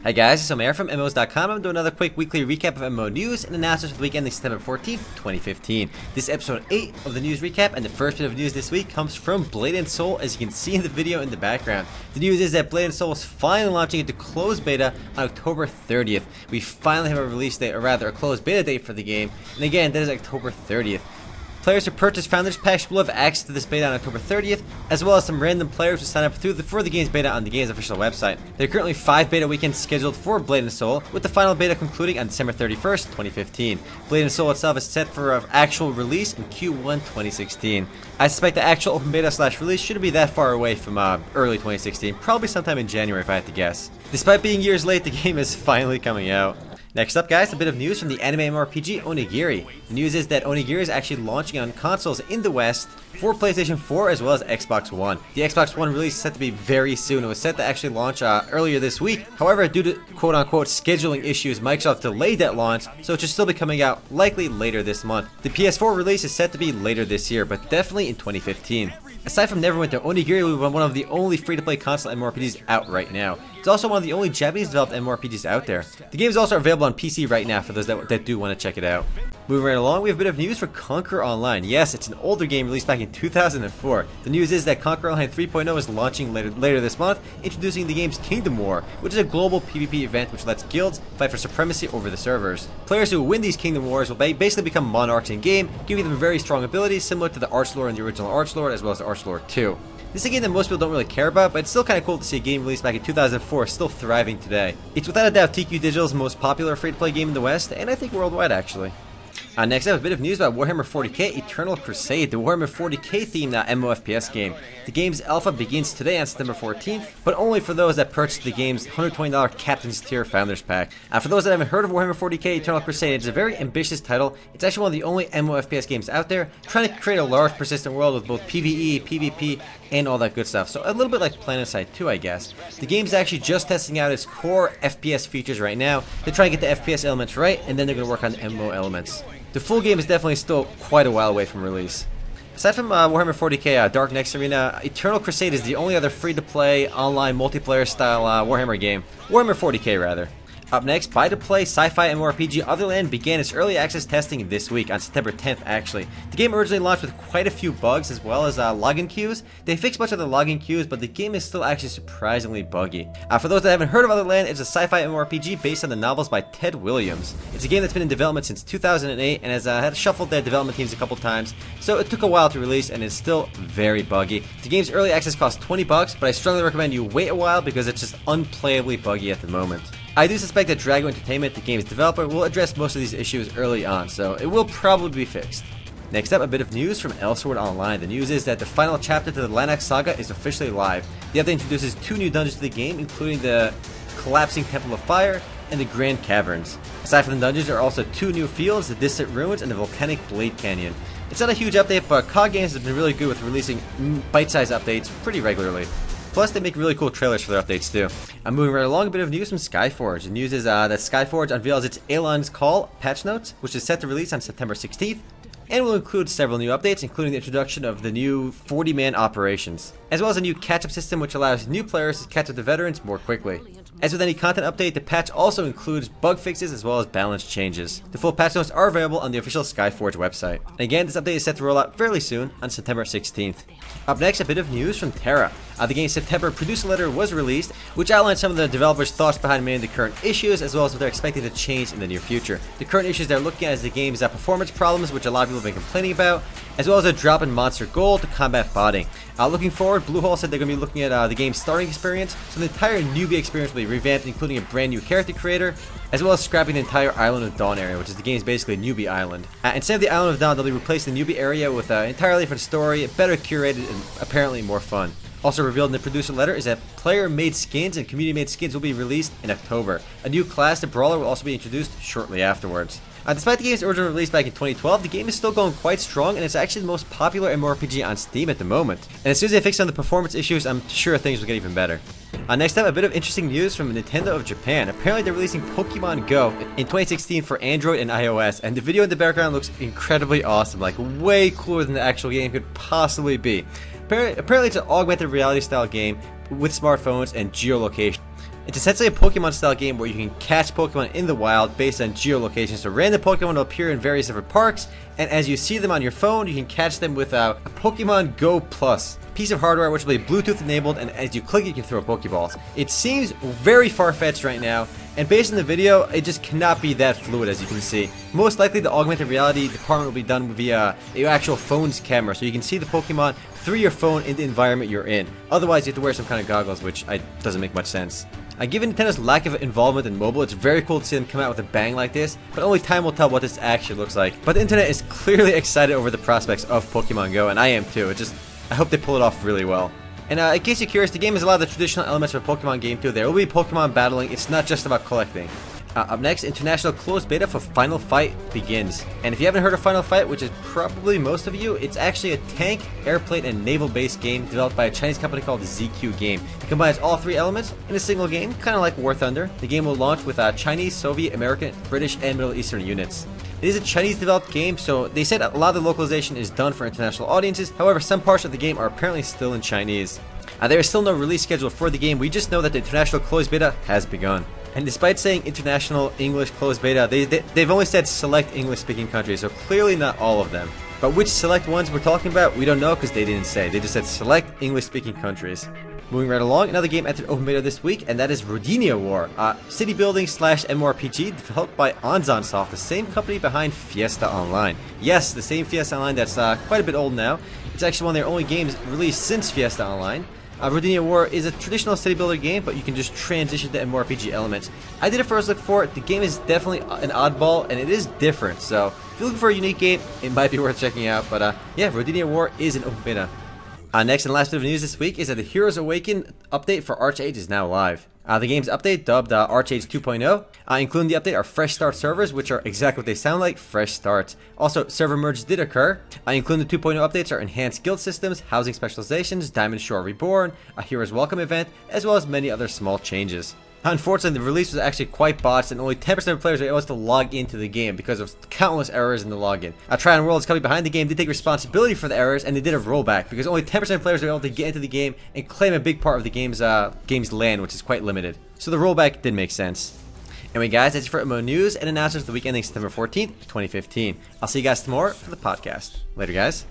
Hi guys, it's Omer from MMOs.com. I'm doing another quick weekly recap of MMO news and announcements for the weekend, September 14th, 2015. This is episode 8 of the news recap, and the first bit of news this week comes from Blade & Soul, as you can see in the video in the background. The news is that Blade & Soul is finally launching into closed beta on October 30th. We finally have a release date, or rather a closed beta date for the game, and again, that is October 30th. Players who purchase Founders Packs will have access to this beta on October 30th, as well as some random players who sign up for the game's beta on the game's official website. There are currently 5 beta weekends scheduled for Blade & Soul, with the final beta concluding on December 31st, 2015. Blade & Soul itself is set for an actual release in Q1 2016. I suspect the actual open beta / release shouldn't be that far away from early 2016, probably sometime in January if I had to guess. Despite being years late, the game is finally coming out. Next up guys, a bit of news from the anime MMORPG Onigiri. The news is that Onigiri is actually launching on consoles in the West for PlayStation 4 as well as Xbox One. The Xbox One release is set to be very soon. It was set to actually launch earlier this week. However, due to quote-unquote scheduling issues, Microsoft delayed that launch, so it should still be coming out likely later this month. The PS4 release is set to be later this year, but definitely in 2015. Aside from Neverwinter, Onigiri will be one of the only free-to-play console MMORPGs out right now. It's also one of the only Japanese-developed MMORPGs out there. The game is also available on PC right now for those that do want to check it out. Moving right along, we have a bit of news for Conquer Online. Yes, it's an older game released back in 2004. The news is that Conquer Online 3.0 is launching later this month, introducing the game's Kingdom War, which is a global PvP event which lets guilds fight for supremacy over the servers. Players who win these Kingdom Wars will basically become monarchs in-game, giving them very strong abilities similar to the Archlord and the original Archlord, as well as the Archlord 2. This is a game that most people don't really care about, but it's still kind of cool to see a game released back in 2004 still thriving today. It's without a doubt TQ Digital's most popular free-to-play game in the West, and I think worldwide actually. Next up, a bit of news about Warhammer 40k Eternal Crusade, the Warhammer 40k themed MMOFPS game. The game's alpha begins today on September 14th, but only for those that purchase the game's $120 Captain's Tier Founders Pack. For those that haven't heard of Warhammer 40k Eternal Crusade, it's a very ambitious title. It's actually one of the only MMOFPS games out there, trying to create a large persistent world with both PvE, PvP, and all that good stuff. So a little bit like PlanetSide 2, I guess. The game's actually just testing out its core FPS features right now. They're trying to get the FPS elements right, and then they're going to work on the MMO elements. The full game is definitely still quite a while away from release. Aside from Warhammer 40k Dark Next Arena, Eternal Crusade is the only other free-to-play, online, multiplayer-style Warhammer game. Warhammer 40k, rather. Up next, buy-to-play sci-fi MMORPG Otherland began its early access testing this week, on September 10th actually. The game originally launched with quite a few bugs as well as login queues. They fixed much of the login queues, but the game is still actually surprisingly buggy. For those that haven't heard of Otherland, it's a sci-fi MMORPG based on the novels by Ted Williams. It's a game that's been in development since 2008 and has had shuffled their development teams a couple times, so it took a while to release and is still very buggy. The game's early access costs $20, but I strongly recommend you wait a while because it's just unplayably buggy at the moment. I do suspect that Drago Entertainment, the game's developer, will address most of these issues early on, so it will probably be fixed. Next up, a bit of news from Elsword Online. The news is that the final chapter to the Lanak's Saga is officially live. The update introduces 2 new dungeons to the game, including the Collapsing Temple of Fire and the Grand Caverns. Aside from the dungeons, there are also 2 new fields, the Distant Ruins and the Volcanic Blade Canyon. It's not a huge update, but COG Games has been really good with releasing bite-sized updates pretty regularly. Plus, they make really cool trailers for their updates too. I'm moving right along, a bit of news from Skyforge. The news is that Skyforge unveils its Aeon's Call patch notes, which is set to release on September 16th, and will include several new updates, including the introduction of the new 40-man operations, as well as a new catch-up system which allows new players to catch up the veterans more quickly. As with any content update, the patch also includes bug fixes as well as balance changes. The full patch notes are available on the official Skyforge website. And again, this update is set to roll out fairly soon on September 16th. Up next, a bit of news from Tera. The game's September producer letter was released, which outlines some of the developers' thoughts behind many of the current issues, as well as what they're expecting to change in the near future. The current issues they're looking at is the game's performance problems, which a lot of people have been complaining about, as well as a drop in monster gold to combat botting. Looking forward, Bluehole said they're going to be looking at the game's starting experience, so the entire newbie experience will be revamped, including a brand new character creator, as well as scrapping the entire Island of Dawn area, which is the game's basically newbie island. Instead of the Island of Dawn, they'll be replacing the newbie area with an entirely different story, better curated, and apparently more fun. Also revealed in the producer letter is that player-made skins and community-made skins will be released in October. A new class, the Brawler, will also be introduced shortly afterwards. Despite the game's original release back in 2012, the game is still going quite strong, and it's actually the most popular MMORPG on Steam at the moment. And as soon as they fix some of the performance issues, I'm sure things will get even better. Next up, a bit of interesting news from Nintendo of Japan. Apparently they're releasing Pokemon Go in 2016 for Android and iOS, and the video in the background looks incredibly awesome, like way cooler than the actual game could possibly be. Apparently it's an augmented reality style game with smartphones and geolocation. It's essentially a Pokemon style game where you can catch Pokemon in the wild based on geolocation. So random Pokemon will appear in various different parks, and as you see them on your phone, you can catch them with a Pokemon Go Plus piece of hardware which will be Bluetooth enabled, and as you click it, you can throw Pokeballs. It seems very far-fetched right now, and based on the video, it just cannot be that fluid as you can see. Most likely the augmented reality department will be done via your actual phone's camera, so you can see the Pokemon through your phone in the environment you're in. Otherwise, you have to wear some kind of goggles, which doesn't make much sense. Given Nintendo's lack of involvement in mobile, it's very cool to see them come out with a bang like this, but only time will tell what this actually looks like. But the internet is clearly excited over the prospects of Pokemon Go, and I am too. I hope they pull it off really well. And in case you're curious, the game has a lot of the traditional elements of a Pokemon game too. There will be Pokemon battling, it's not just about collecting. Up next, international closed beta for Final Fight begins. And if you haven't heard of Final Fight, which is probably most of you, it's actually a tank, airplane, and naval-based game developed by a Chinese company called ZQ Game. It combines all three elements in a single game, kind of like War Thunder. The game will launch with Chinese, Soviet, American, British, and Middle Eastern units. It is a Chinese-developed game, so they said a lot of the localization is done for international audiences. However, some parts of the game are apparently still in Chinese. There is still no release schedule for the game. We just know that the international closed beta has begun. And despite saying international English closed beta, they've only said select English-speaking countries, so clearly not all of them. But which select ones we're talking about, we don't know because they didn't say. They just said select English-speaking countries. Moving right along, another game entered open beta this week, and that is Rodinia War, city building / MMORPG developed by Onigiri, the same company behind Fiesta Online. Yes, the same Fiesta Online that's quite a bit old now. It's actually one of their only games released since Fiesta Online. Rodinia War is a traditional city builder game, but you can just transition to MMORPG elements. I did a first look for it. The game is definitely an oddball, and it is different. So if you're looking for a unique game, it might be worth checking out. But yeah, Rodinia War is an open beta. Next and last bit of news this week is that the Heroes Awaken update for ArcheAge is now live. The game's update, dubbed ArcheAge 2.0, including the update are fresh start servers, which are exactly what they sound like, fresh starts. Also, server merges did occur, including the 2.0 updates are enhanced guild systems, housing specializations, Diamond Shore Reborn, a Heroes Welcome event, as well as many other small changes. Unfortunately, the release was actually quite botched, and only 10% of players were able to log into the game because of countless errors in the login. Trion Worlds, company behind the game, did take responsibility for the errors, and they did a rollback because only 10% of players were able to get into the game and claim a big part of the game's land, which is quite limited. So the rollback did make sense. Anyway, guys, that's it for MMO news and announcements for the week ending September 14th, 2015. I'll see you guys tomorrow for the podcast. Later, guys.